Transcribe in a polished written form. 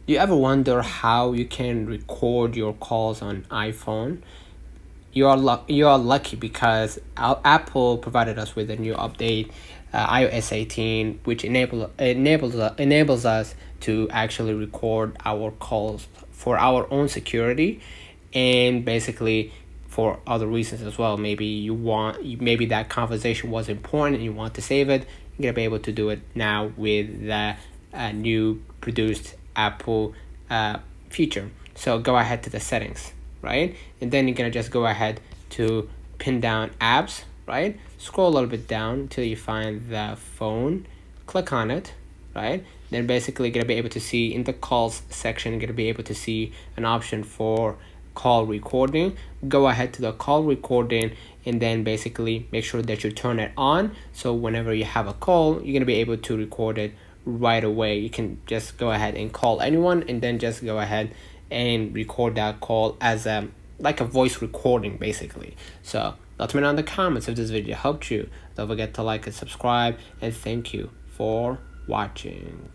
Do you ever wonder how you can record your calls on iPhone? You are lucky because Apple provided us with a new update, iOS 18, which enables us to actually record our calls for our own security, and basically for other reasons as well. Maybe that conversation was important and you want to save it. You're gonna be able to do it now with the new produced Apple feature. So go ahead to the settings, right? And then you're gonna just go ahead to pin down apps, right? Scroll a little bit down till you find the phone, click on it, right? Then basically you're gonna be able to see in the calls section, you're gonna be able to see an option for call recording. Go ahead to the call recording and then basically make sure that you turn it on, so whenever you have a call, you're gonna be able to record it right away. You can just go ahead and call anyone and then just go ahead and record that call as like a voice recording basically. So let me know in the comments if this video helped you. Don't forget to like and subscribe, and thank you for watching.